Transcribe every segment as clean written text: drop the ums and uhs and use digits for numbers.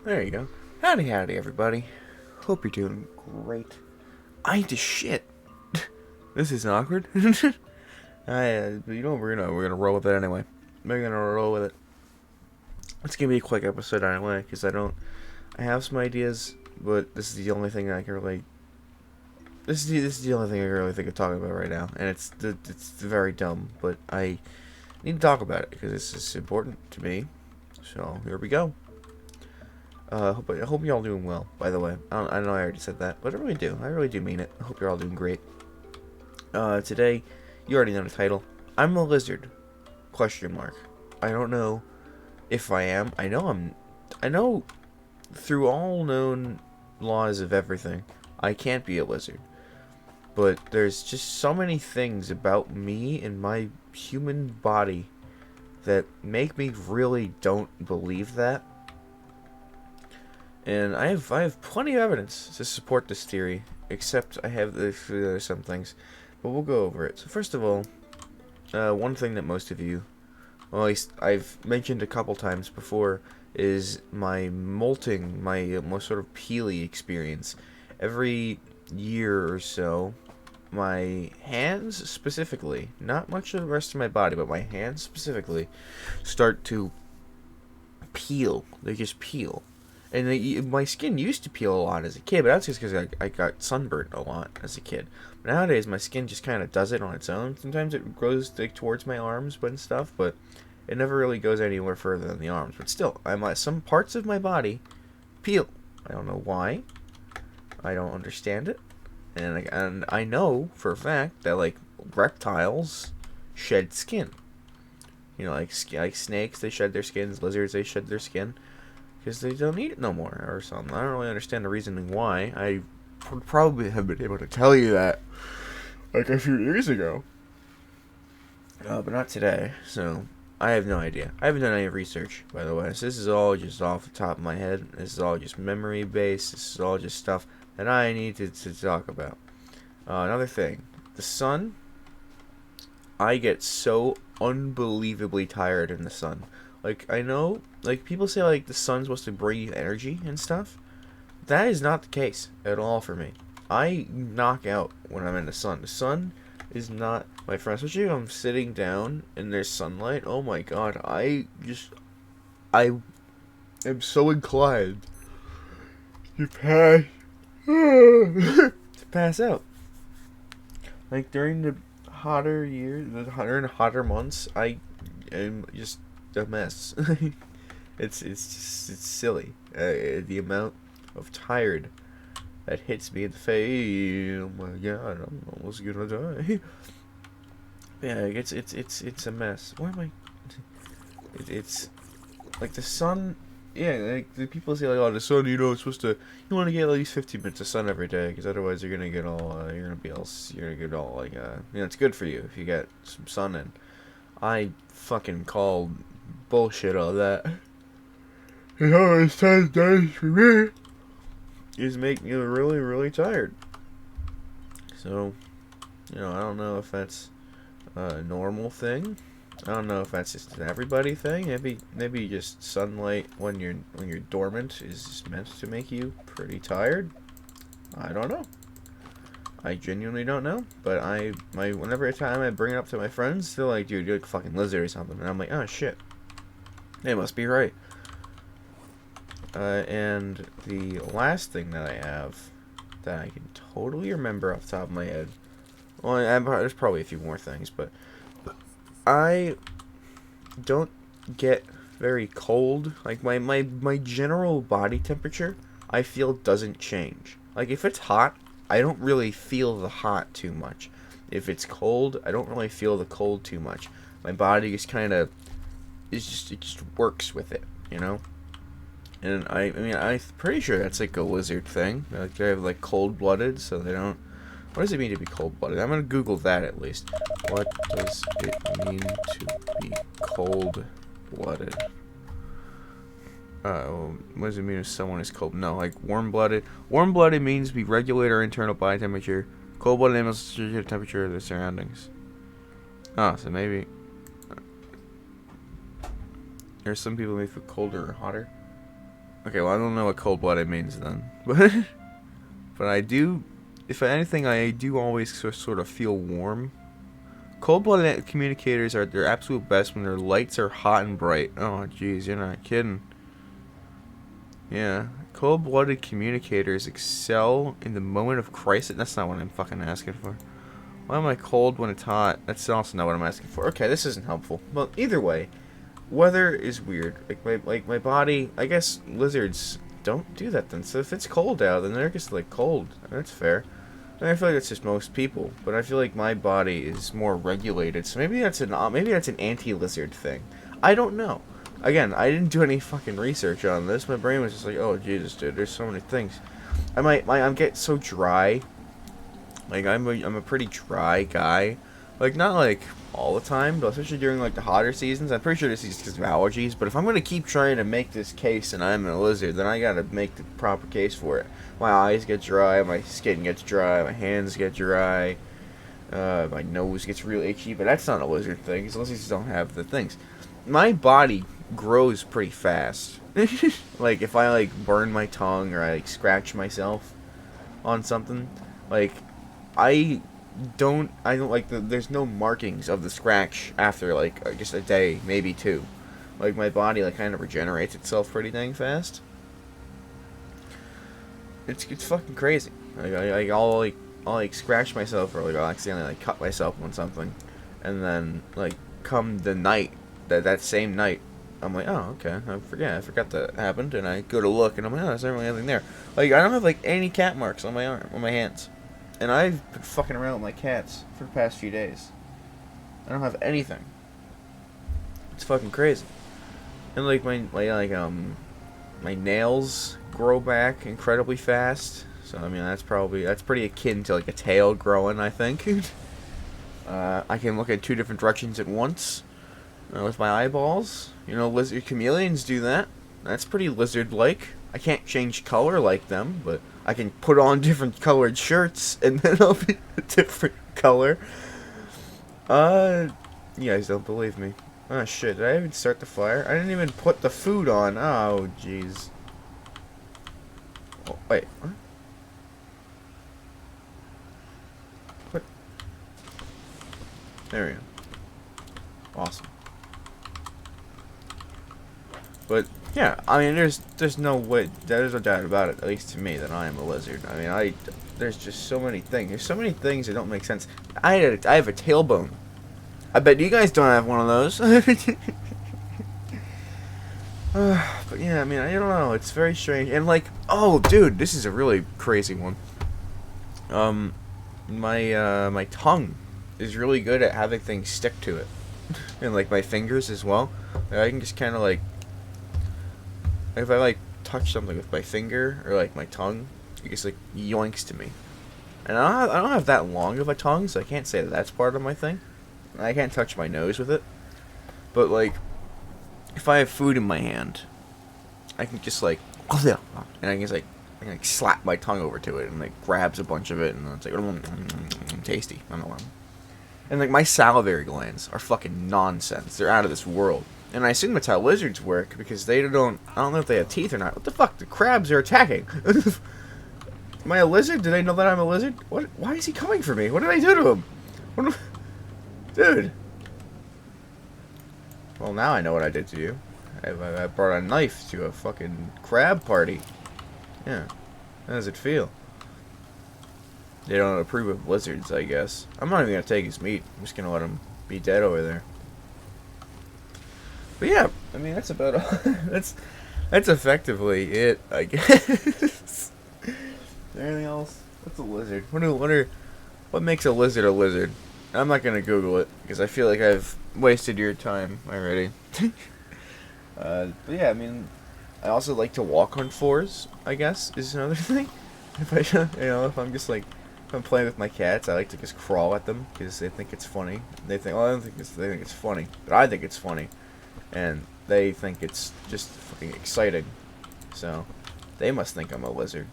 There you go. Howdy, howdy, everybody. Hope you're doing great. I just shit. This is awkward. But you know we're gonna roll with it anyway. We're gonna roll with it. It's gonna be a quick episode anyway, because I have some ideas, but this is the only thing I can really. This is the only thing I can really think of talking about right now, and it's very dumb, but I need to talk about it because this is important to me. So here we go. I hope you're all doing well, by the way. I know I already said that, but I really do. I really do mean it. I hope you're all doing great. Today, you already know the title. I'm a lizard. Question mark. I don't know if I am. I know through all known laws of everything, I can't be a lizard. But there's just so many things about me and my human body that make me really don't believe that. And I have plenty of evidence to support this theory, except I have some things, but we'll go over it. So first of all, one thing that most of you, well, at least I've mentioned a couple times before, is my molting, my most sort of peely experience. Every year or so, my hands specifically, not much of the rest of my body, but my hands specifically, start to peel. They just peel. And my skin used to peel a lot as a kid, but that's just because I got sunburned a lot as a kid. But nowadays, my skin just kind of does it on its own. Sometimes it grows like towards my arms and stuff, but it never really goes anywhere further than the arms. But still, some parts of my body peel. I don't know why. I don't understand it. And I know for a fact that like reptiles shed skin. You know, like snakes, they shed their skins. Lizards, they shed their skin. Because they don't need it no more, or something. I don't really understand the reasoning why. I would probably have been able to tell you that, like, a few years ago. But not today, so I have no idea. I haven't done any research, by the way, so this is all just off the top of my head. This is all just memory-based. This is all just stuff that I need to talk about. Another thing. The sun. I get so unbelievably tired in the sun. Like, I know, like, people say, like, the sun's supposed to bring you energy and stuff. That is not the case at all for me. I knock out when I'm in the sun. The sun is not my friend. Especially if I'm sitting down and there's sunlight. Oh my god, I am so inclined to pass, to pass out. Like, during the hotter years, during the hotter months, I am just a mess. It's silly. The amount of tired that hits me in the face. Oh my god, I'm almost gonna die. Yeah, it's a mess. Why am I? It's like the sun. Yeah, like the people say like, oh, the sun. You know, it's supposed to. You want to get at least 15 minutes of sun every day, because otherwise you're gonna get all. You're gonna get all like. It's good for you if you get some sun in. I fucking called bullshit on that. And all it does for me is make me really, really tired. So, I don't know if that's a normal thing. I don't know if that's just an everybody thing. Maybe just sunlight when you're dormant is just meant to make you pretty tired. I don't know. I genuinely don't know, but whenever time I bring it up to my friends, they're like, dude, you're like a fucking lizard or something. And I'm like, oh shit. They must be right. And the last thing that I have that I can totally remember off the top of my head, well, there's probably a few more things, but I don't get very cold. Like, my general body temperature, I feel doesn't change. Like, if it's hot, I don't really feel the hot too much. If it's cold, I don't really feel the cold too much. My body just kind of it just works with it, you know. And I'm pretty sure that's like a lizard thing. Like they have like cold-blooded, so they don't. What does it mean to be cold-blooded? I'm gonna Google that at least. What does it mean to be cold-blooded? What does it mean if someone is cold? No, like warm-blooded. Warm-blooded means we regulate our internal body temperature. Cold-blooded animals the temperature of their surroundings. Oh, so maybe there's some people who may feel colder or hotter. Okay, well, I don't know what cold-blooded means then. But I do, if anything, I do always sort of feel warm. Cold-blooded communicators are their absolute best when their lights are hot and bright. Oh, jeez, you're not kidding. Yeah. Cold-blooded communicators excel in the moment of crisis. That's not what I'm fucking asking for. Why am I cold when it's hot? That's also not what I'm asking for. Okay, this isn't helpful. Well, either way, weather is weird. Like my body. I guess lizards don't do that then. So if it's cold out, then they're just like cold. That's fair. And I feel like that's just most people. But I feel like my body is more regulated. So maybe that's an anti-lizard thing. I don't know. Again, I didn't do any fucking research on this. My brain was just like, oh Jesus, dude, there's so many things. I'm get so dry. Like I'm a pretty dry guy. Like not like all the time, but especially during like the hotter seasons. I'm pretty sure this is because of allergies. But if I'm gonna keep trying to make this case and I'm a lizard, then I gotta make the proper case for it. My eyes get dry, my skin gets dry, my hands get dry, my nose gets real itchy. But that's not a lizard thing, because lizards don't have the things. My body grows pretty fast. Like if I like burn my tongue or I like scratch myself on something, like I don't like there's no markings of the scratch after like just a day, maybe two. Like my body like kind of regenerates itself pretty dang fast. It's fucking crazy. Like I'll scratch myself or like I'll accidentally like cut myself on something, and then like come the night that same night, I'm like, oh okay, I forgot that happened, and I go to look and I'm like, oh, there's not really anything there. Like I don't have like any cat marks on my arm, on my hands. And I've been fucking around with my cats for the past few days. I don't have anything. It's fucking crazy. And like my nails grow back incredibly fast. So I mean that's pretty akin to like a tail growing, I think. I can look in two different directions at once with my eyeballs. You know, lizard chameleons do that. That's pretty lizard-like. I can't change color like them, but I can put on different colored shirts and then I'll be a different color. You guys don't believe me. Oh shit, did I even start the fire? I didn't even put the food on. Oh jeez. Oh, wait, what? What? There we go. Awesome. But yeah, I mean, there's no way, there's no doubt about it, at least to me, that I am a lizard. I mean, there's just so many things. There's so many things that don't make sense. I have a tailbone. I bet you guys don't have one of those. But yeah, I mean, I don't know. It's very strange. And like, oh, dude, this is a really crazy one. My tongue is really good at having things stick to it, and like my fingers as well. Like, I can just kind of like. If I like touch something with my finger or like my tongue, it just like yoinks to me. And I don't have that long of a tongue, so I can't say that that's part of my thing. I can't touch my nose with it. But like, if I have food in my hand, I can just like, and I can slap my tongue over to it and like grabs a bunch of it and it's like tasty. I don't know. And like my salivary glands are fucking nonsense. They're out of this world. And I assume that's how lizards work, because they don't... I don't know if they have teeth or not. What the fuck? The crabs are attacking. Am I a lizard? Do they know that I'm a lizard? What? Why is he coming for me? What did I do to him? Dude. Well, now I know what I did to you. I brought a knife to a fucking crab party. Yeah. How does it feel? They don't approve of lizards, I guess. I'm not even gonna take his meat. I'm just gonna let him be dead over there. But yeah, I mean that's about all. that's effectively it, I guess. Is there anything else? What's a lizard? What makes a lizard? I'm not gonna Google it because I feel like I've wasted your time already. But yeah, I mean, I also like to walk on fours, I guess, is another thing. If if I'm just like, if I'm playing with my cats, I like to just crawl at them because they think it's funny. They think, well, they think it's funny, but I think it's funny. And they think it's just fucking exciting. So, they must think I'm a lizard.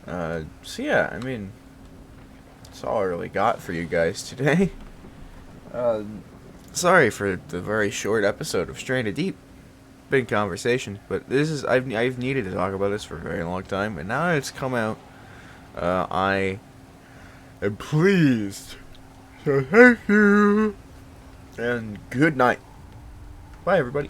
So yeah, I mean, that's all I really got for you guys today. Sorry for the very short episode of Stranded Deep. big conversation, but this is I've needed to talk about this for a very long time, and now it's come out. I am pleased. So thank you, and good night. Bye, everybody.